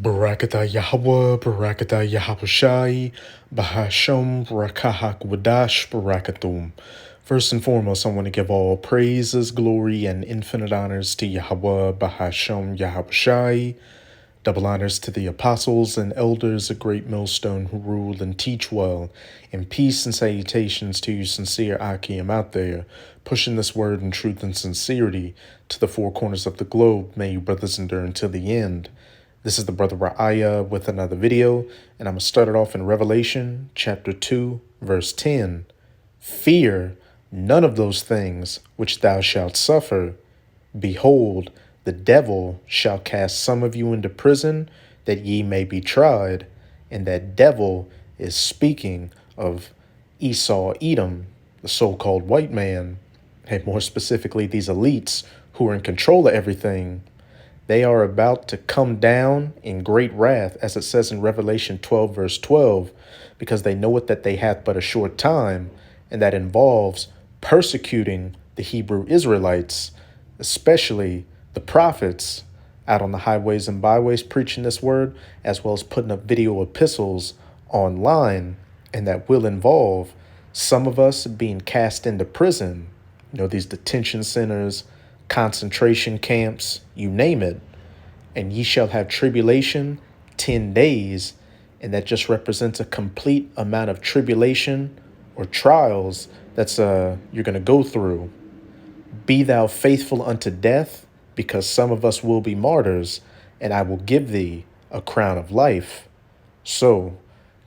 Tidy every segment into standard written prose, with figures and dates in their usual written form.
Barakatah Yahweh, Barakatah Yahabushai, Bahasham, Barakahak Wadash, Barakatum. First and foremost, I want to give all praises, glory, and infinite honors to Yahweh, Bahasham, Yahabushai. Double honors to the apostles and elders, a great millstone who rule and teach well, and peace and salutations to you sincere Akim out there, pushing this word in truth and sincerity to the four corners of the globe. May you brothers endure until the end. This is the brother Ra'aya with another video, and I'm going to start it off in Revelation chapter 2, verse 10. Fear none of those things which thou shalt suffer. Behold, the devil shall cast some of you into prison, that ye may be tried. And that devil is speaking of Esau, Edom, the so-called white man, and more specifically these elites who are in control of everything. They are about to come down in great wrath, as it says in Revelation 12, verse 12, because they know it that they hath but a short time, and that involves persecuting the Hebrew Israelites, especially the prophets out on the highways and byways preaching this word, as well as putting up video epistles online, and that will involve some of us being cast into prison, these detention centers, concentration camps, you name it. And ye shall have tribulation 10 days, and that just represents a complete amount of tribulation or trials that's you're going to go through. Be thou faithful unto death, because some of us will be martyrs, and I will give thee a crown of life. So,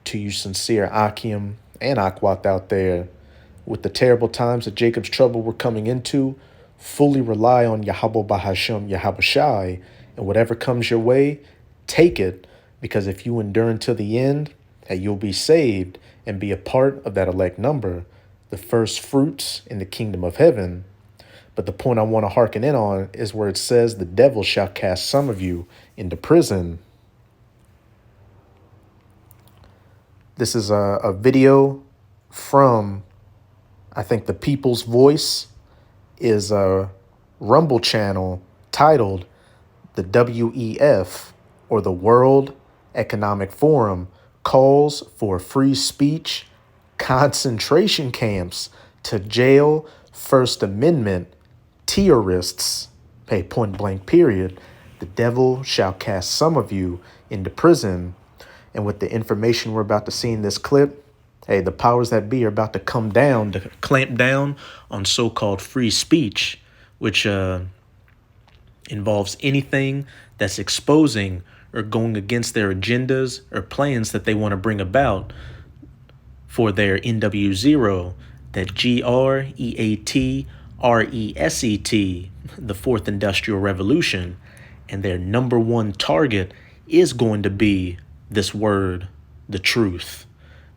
to you sincere Akim and Akwat out there, with the terrible times that Jacob's trouble we're coming into, fully rely on Yahweh Bahasham Yahabushai, and whatever comes your way, take it, because if you endure until the end, you'll be saved and be a part of that elect number, the first fruits in the kingdom of heaven. But the point I want to hearken in on is where it says the devil shall cast some of you into prison. This is a video from, I think, the People's Voice is a Rumble channel titled the WEF, or the World Economic Forum, calls for free speech, concentration camps to jail First Amendment terrorists. Hey, point blank period. The devil shall cast some of you into prison. And with the information we're about to see in this clip, hey, the powers that be are about to come down to clamp down on so-called free speech, which involves anything that's exposing or going against their agendas or plans that they want to bring about for their NW0, that GREATRESET, the Fourth Industrial Revolution. And their number one target is going to be this word, the truth.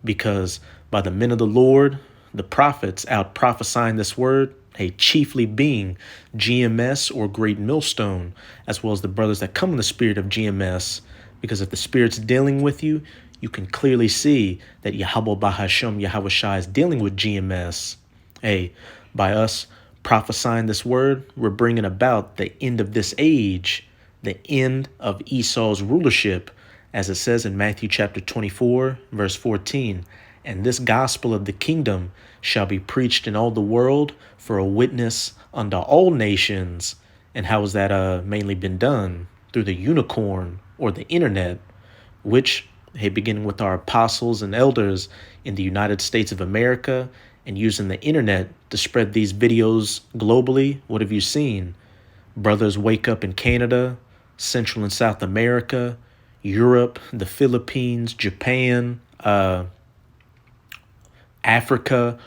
Because by the men of the Lord, the prophets out prophesying this word, chiefly being GMS or Great Millstone, as well as the brothers that come in the spirit of GMS. Because if the spirit's dealing with you, you can clearly see that Yahweh Bahasham Yahabushai is dealing with GMS. By us prophesying this word, we're bringing about the end of this age, the end of Esau's rulership, as it says in Matthew chapter 24, verse 14. And this gospel of the kingdom shall be preached in all the world for a witness unto all nations. And how has that mainly been done? Through the unicorn or the internet, which, beginning with our apostles and elders in the United States of America and using the internet to spread these videos globally, what have you seen? Brothers wake up in Canada, Central and South America, Europe, the Philippines, Japan, Africa,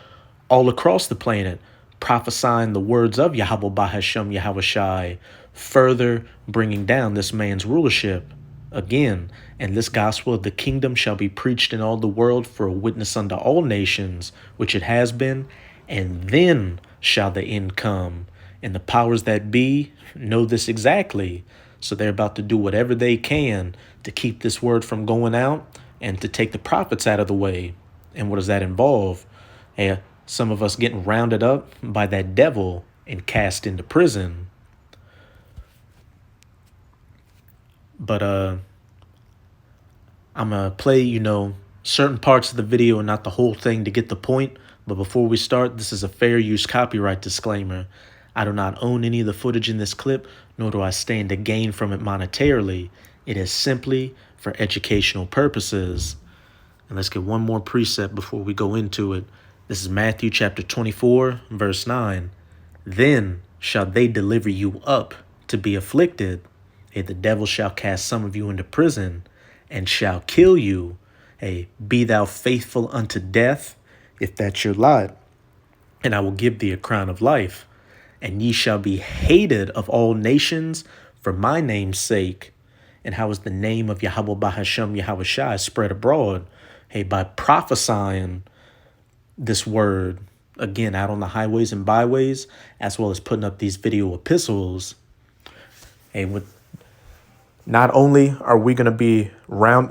all across the planet, prophesying the words of Yahweh Bahasham Yahabushai, further bringing down this man's rulership. Again, and this gospel of the kingdom shall be preached in all the world for a witness unto all nations, which it has been, and then shall the end come. And the powers that be know this exactly. So they're about to do whatever they can to keep this word from going out and to take the prophets out of the way. And what does that involve? Some of us getting rounded up by that devil and cast into prison. But I'm gonna play, certain parts of the video and not the whole thing to get the point. But before we start, this is a fair use copyright disclaimer. I do not own any of the footage in this clip, nor do I stand to gain from it monetarily. It is simply for educational purposes. And let's get one more precept before we go into it. This is Matthew chapter 24, verse 9. Then shall they deliver you up to be afflicted. Hey, the devil shall cast some of you into prison and shall kill you. Hey, be thou faithful unto death, if that's your lot, and I will give thee a crown of life. And ye shall be hated of all nations for my name's sake. And how is the name of Yahweh Bahashem Yahweh Shai spread abroad? Hey, by prophesying this word, again, out on the highways and byways, as well as putting up these video epistles. Hey, not only are we going to be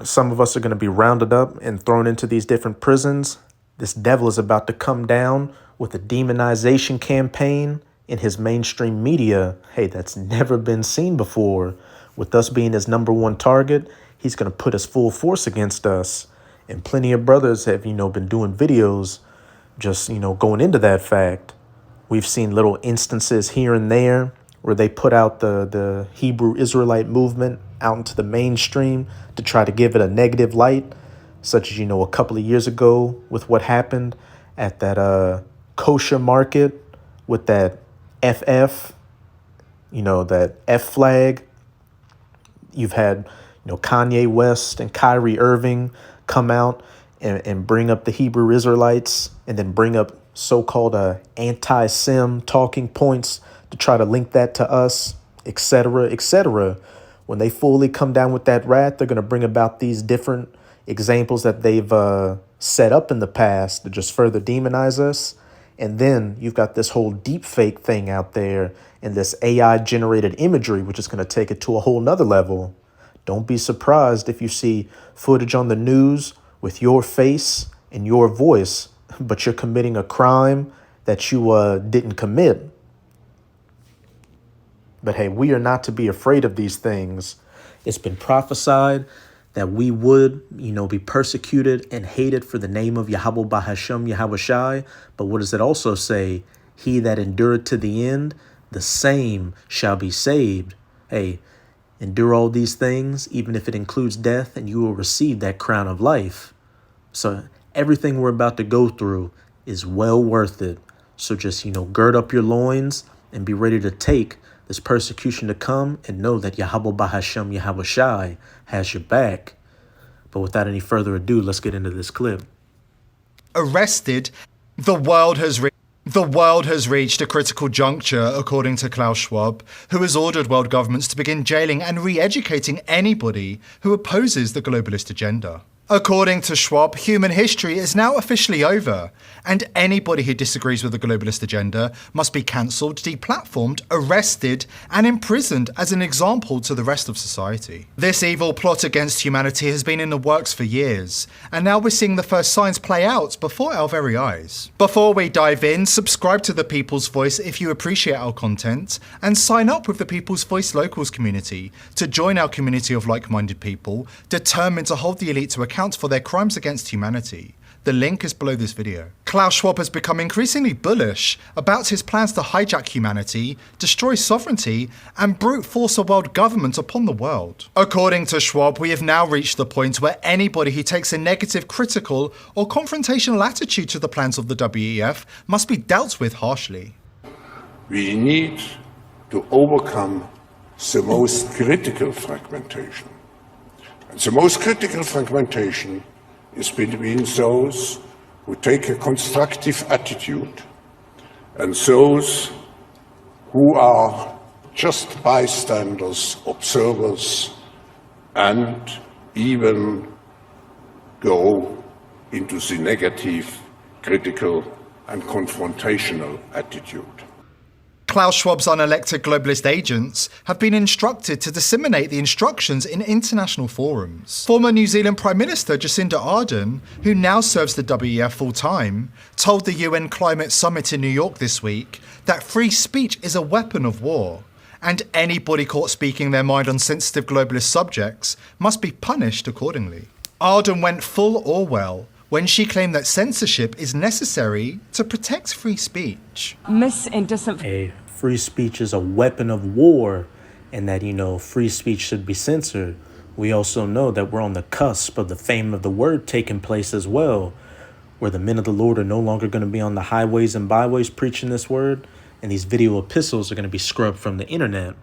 some of us are going to be rounded up and thrown into these different prisons, this devil is about to come down with a demonization campaign in his mainstream media. Hey, that's never been seen before. With us being his number one target, he's going to put his full force against us. And plenty of brothers have, been doing videos just, going into that fact. We've seen little instances here and there where they put out the Hebrew Israelite movement out into the mainstream to try to give it a negative light, such as, a couple of years ago with what happened at that kosher market with that FF, that F flag. You've had, Kanye West and Kyrie Irving come out and bring up the Hebrew Israelites and then bring up so-called anti-Sem talking points to try to link that to us, etc., etc. When they fully come down with that wrath, they're going to bring about these different examples that they've set up in the past to just further demonize us. And then you've got this whole deep fake thing out there and this AI-generated imagery, which is going to take it to a whole nother level. Don't be surprised if you see footage on the news with your face and your voice, but you're committing a crime that you didn't commit. But hey, we are not to be afraid of these things. It's been prophesied that we would, be persecuted and hated for the name of Yahweh Bahashem Yahweh Shai. But what does it also say? He that endureth to the end, the same shall be saved. Hey, endure all these things, even if it includes death, and you will receive that crown of life. So everything we're about to go through is well worth it. So just, gird up your loins and be ready to take this persecution to come and know that Yahweh Bahashem Yahweh Shai has your back. But without any further ado, let's get into this clip. Arrested, the world has reached a critical juncture, according to Klaus Schwab, who has ordered world governments to begin jailing and re-educating anybody who opposes the globalist agenda. According to Schwab, human history is now officially over, and anybody who disagrees with the globalist agenda must be cancelled, deplatformed, arrested, and imprisoned as an example to the rest of society. This evil plot against humanity has been in the works for years, and now we're seeing the first signs play out before our very eyes. Before we dive in, subscribe to The People's Voice if you appreciate our content, and sign up with the People's Voice Locals community to join our community of like-minded people determined to hold the elite to account for their crimes against humanity. The link is below this video. Klaus Schwab has become increasingly bullish about his plans to hijack humanity, destroy sovereignty, and brute force a world government upon the world. According to Schwab, we have now reached the point where anybody who takes a negative, critical, or confrontational attitude to the plans of the WEF must be dealt with harshly. We need to overcome the most critical fragmentation. And the most critical fragmentation is between those who take a constructive attitude and those who are just bystanders, observers, and even go into the negative, critical, and confrontational attitude. Klaus Schwab's unelected globalist agents have been instructed to disseminate the instructions in international forums. Former New Zealand Prime Minister Jacinda Ardern, who now serves the WEF full-time, told the UN Climate Summit in New York this week that free speech is a weapon of war, and anybody caught speaking their mind on sensitive globalist subjects must be punished accordingly. Arden went full Orwell when she claimed that censorship is necessary to protect free speech. Free speech is a weapon of war, and that, free speech should be censored. We also know that we're on the cusp of the fame of the word taking place as well, where the men of the Lord are no longer going to be on the highways and byways preaching this word, and these video epistles are going to be scrubbed from the internet.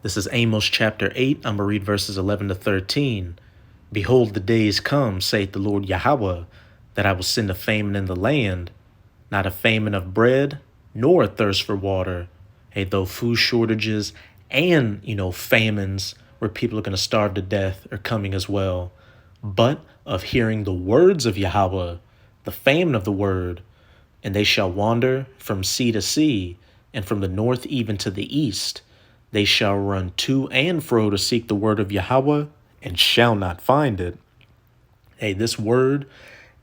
This is Amos chapter 8. I'm going to read verses 11 to 13. Behold, the days come, saith the Lord Yahweh, that I will send a famine in the land, not a famine of bread, nor a thirst for water. Though food shortages and, famines where people are going to starve to death are coming as well, but of hearing the words of Yahweh, the famine of the word, and they shall wander from sea to sea, and from the north even to the east. They shall run to and fro to seek the word of Yahweh, and shall not find it. This word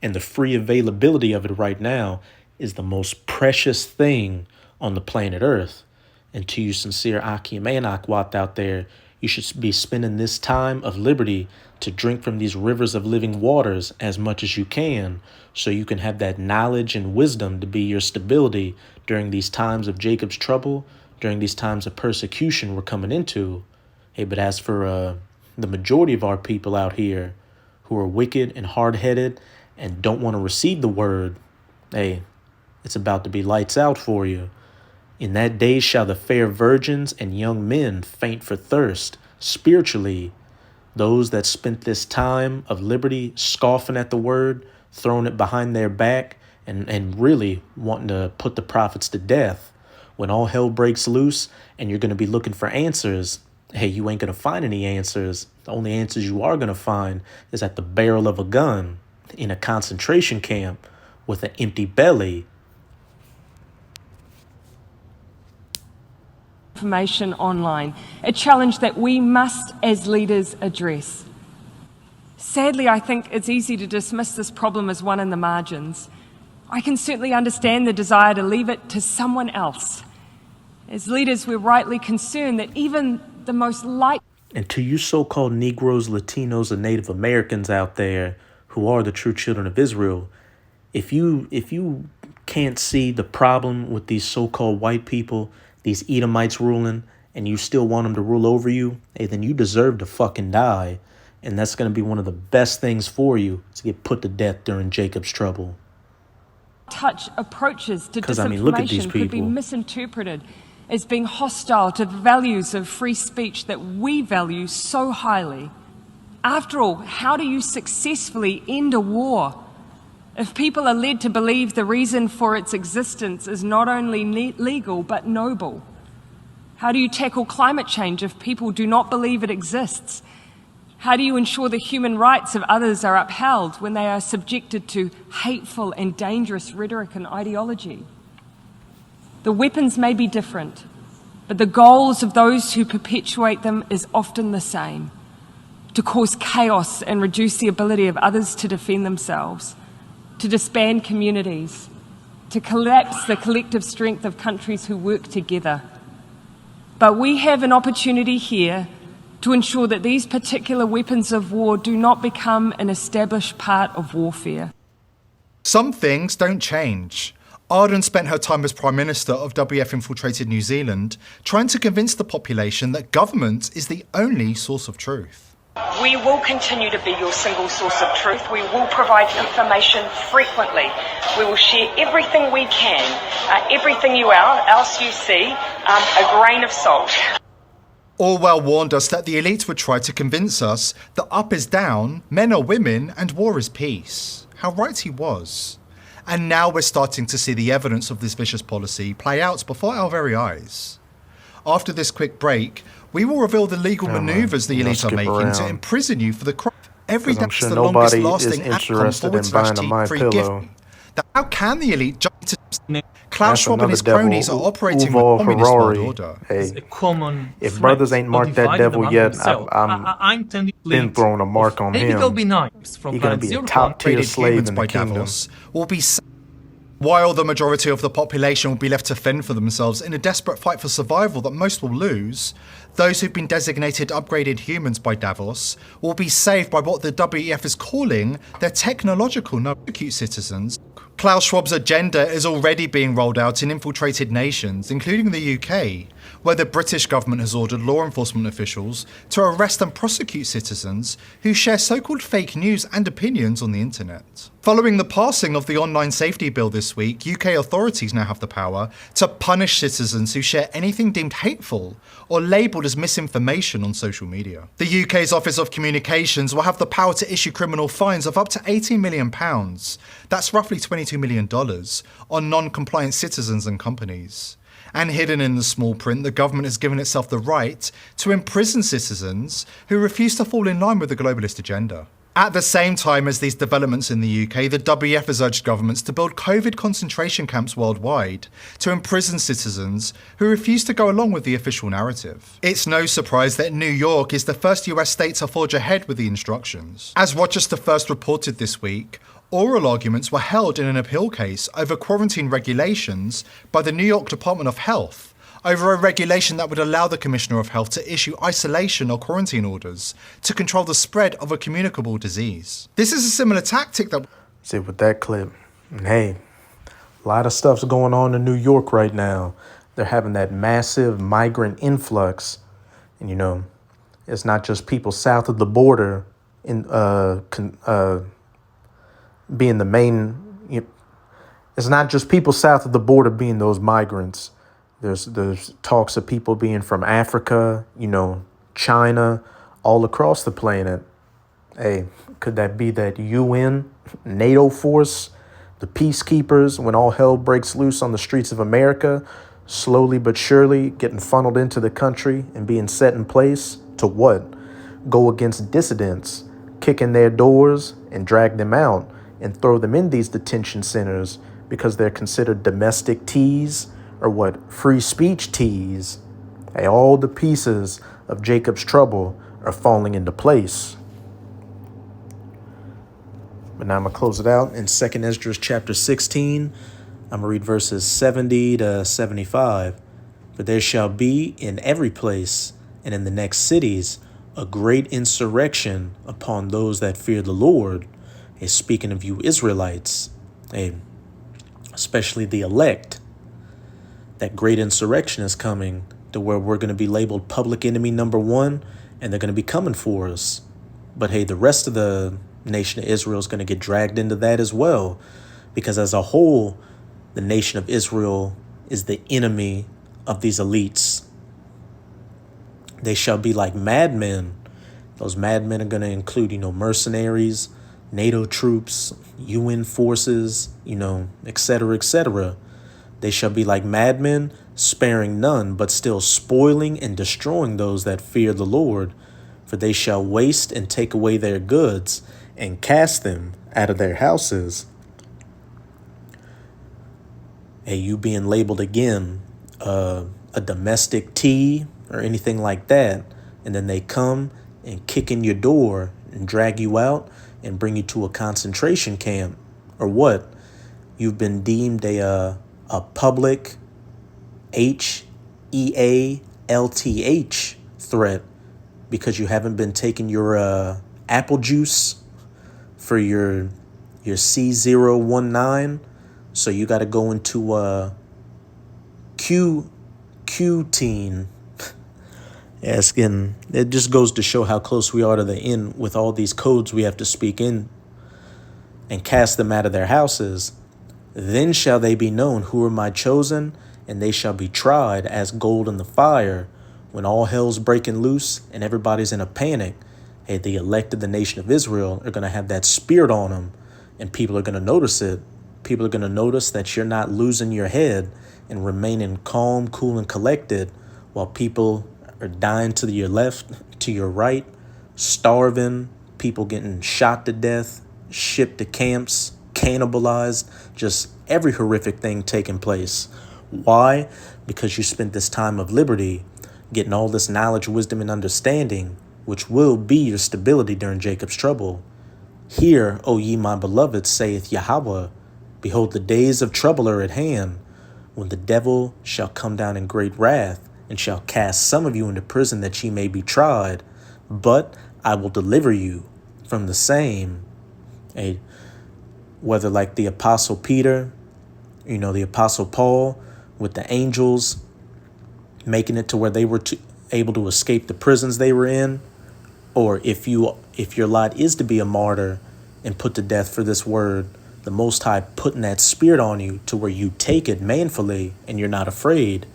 and the free availability of it right now is the most precious thing on the planet Earth. And to you sincere Akim and Akwat out there, you should be spending this time of liberty to drink from these rivers of living waters as much as you can, so you can have that knowledge and wisdom to be your stability during these times of Jacob's trouble, during these times of persecution we're coming into. But as for the majority of our people out here who are wicked and hard-headed and don't want to receive the word, it's about to be lights out for you. In that day shall the fair virgins and young men faint for thirst, spiritually. Those that spent this time of liberty scoffing at the word, throwing it behind their back, and really wanting to put the prophets to death. When all hell breaks loose and you're going to be looking for answers, you ain't going to find any answers. The only answers you are going to find is at the barrel of a gun, in a concentration camp, with an empty belly. Information online, a challenge that we must as leaders address. Sadly, I think it's easy to dismiss this problem as one in the margins. I can certainly understand the desire to leave it to someone else. As leaders, we're rightly concerned that even the most light... And to you so-called Negroes, Latinos, and Native Americans out there who are the true children of Israel, if you can't see the problem with these so-called white people, these Edomites ruling, and you still want them to rule over you, then you deserve to fucking die. And that's going to be one of the best things for you, to get put to death during Jacob's trouble. Touch approaches to disinformation look at these people. Could be misinterpreted as being hostile to the values of free speech that we value so highly. After all, how do you successfully end a war if people are led to believe the reason for its existence is not only legal but noble? How do you tackle climate change if people do not believe it exists? How do you ensure the human rights of others are upheld when they are subjected to hateful and dangerous rhetoric and ideology? The weapons may be different, but the goals of those who perpetuate them is often the same: to cause chaos and reduce the ability of others to defend themselves, to disband communities, to collapse the collective strength of countries who work together. But we have an opportunity here to ensure that these particular weapons of war do not become an established part of warfare. Some things don't change. Arden spent her time as Prime Minister of WF-infiltrated New Zealand trying to convince the population that government is the only source of truth. We will continue to be your single source of truth. We will provide information frequently. We will share everything we can, everything else you see, a grain of salt. Orwell warned us that the elite would try to convince us that up is down, men are women, and war is peace. How right he was. And now we're starting to see the evidence of this vicious policy play out before our very eyes. After this quick break, we will reveal the legal manoeuvres the elite are making to imprison you for the crime. Every day is the longest lasting //free gift. How can the elite jump to... Klaus Schwab and his cronies are operating with communist world order. If brothers ain't marked that devil yet, I'm been throwing a mark on him. He's gonna be a top-tier slave in the kingdom. Will be while the majority of the population will be left to fend for themselves in a desperate fight for survival that most will lose, Those who've been designated upgraded humans by Davos will be saved by what the WEF is calling their technological no-cute citizens. Klaus Schwab's agenda is already being rolled out in infiltrated nations, including the UK, where the British government has ordered law enforcement officials to arrest and prosecute citizens who share so-called fake news and opinions on the internet. Following the passing of the Online Safety Bill this week, UK authorities now have the power to punish citizens who share anything deemed hateful or labelled as misinformation on social media. The UK's Office of Communications will have the power to issue criminal fines of up to £18 million, that's roughly $22 million, on non-compliant citizens and companies. And hidden in the small print, the government has given itself the right to imprison citizens who refuse to fall in line with the globalist agenda. At the same time as these developments in the UK, the WEF has urged governments to build COVID concentration camps worldwide to imprison citizens who refuse to go along with the official narrative. It's no surprise that New York is the first US state to forge ahead with the instructions. As Rochester First reported this week, oral arguments were held in an appeal case over quarantine regulations by the New York Department of Health, over a regulation that would allow the Commissioner of Health to issue isolation or quarantine orders to control the spread of a communicable disease. This is a similar tactic that... See, with that clip, hey, a lot of stuff's going on in New York right now. They're having that massive migrant influx. And, you know, it's not just people south of the border in being the main... It's not just people south of the border being those migrants. There's talks of people being from Africa, you know, China, all across the planet. Hey, could that be that UN, NATO force, the peacekeepers, when all hell breaks loose on the streets of America, slowly but surely getting funneled into the country and being set in place to what? Go against dissidents, kick in their doors and drag them out and throw them in these detention centers because they're considered domestic teas, or what, free speech teas. Hey, all the pieces of Jacob's trouble are falling into place. But now I'm going to close it out in 2nd Esdras chapter 16. I'm going to read verses 70 to 75. For there shall be in every place and in the next cities a great insurrection upon those that fear the Lord. Hey, speaking of you Israelites, hey, especially the elect, that great insurrection is coming to where we're going to be labeled public enemy number one, and they're going to be coming for us. But hey, the rest of the nation of Israel is going to get dragged into that as well, because as a whole, the nation of Israel is the enemy of these elites. They shall be like madmen. Those madmen are going to include, you know, mercenaries, NATO troops, UN forces, you know, etc., etc. They shall be like madmen, sparing none, but still spoiling and destroying those that fear the Lord. For they shall waste and take away their goods and cast them out of their houses. Hey, you being labeled again a domestic tea or anything like that, and then they come and kick in your door and drag you out and bring you to a concentration camp, or what? You've been deemed a public HEALTH threat because you haven't been taking your apple juice for your C019, so you got to go into Q-teen. Asking, it just goes to show how close we are to the end with all these codes we have to speak in, and cast them out of their houses. Then shall they be known who are my chosen, and they shall be tried as gold in the fire. When all hell's breaking loose and everybody's in a panic, hey, the elect of the nation of Israel are going to have that spirit on them, and people are going to notice it. People are going to notice that you're not losing your head and remaining calm, cool, and collected while people are dying to your left, to your right, starving, people getting shot to death, shipped to camps, cannibalized, just every horrific thing taking place. Why? Because you spent this time of liberty getting all this knowledge, wisdom, and understanding, which will be your stability during Jacob's trouble. Hear, O ye my beloved, saith Yahweh, behold, the days of trouble are at hand, when the devil shall come down in great wrath, and shall cast some of you into prison that ye may be tried, but I will deliver you from the same. Whether like the Apostle Peter, the Apostle Paul, with the angels making it to where they were able to escape the prisons they were in, or if your lot is to be a martyr and put to death for this word, the Most High putting that spirit on you to where you take it manfully and you're not afraid.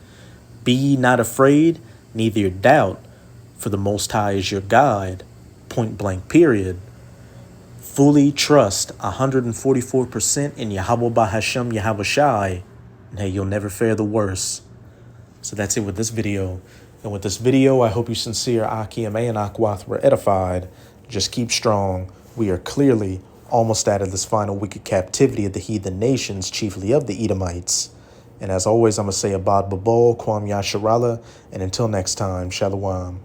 Be ye not afraid, neither doubt, for the Most High is your guide. Point blank, period. Fully trust 144% in Yahweh Bahashem Yahweh Shai, and hey, you'll never fare the worse. So that's it with this video. And with this video, I hope you sincere Akiyame and Akwath were edified. Just keep strong. We are clearly almost out of this final wicked captivity of the heathen nations, chiefly of the Edomites. And as always, I'm going to say Abad Babal, Kwam Yasharala, and until next time, Shalom.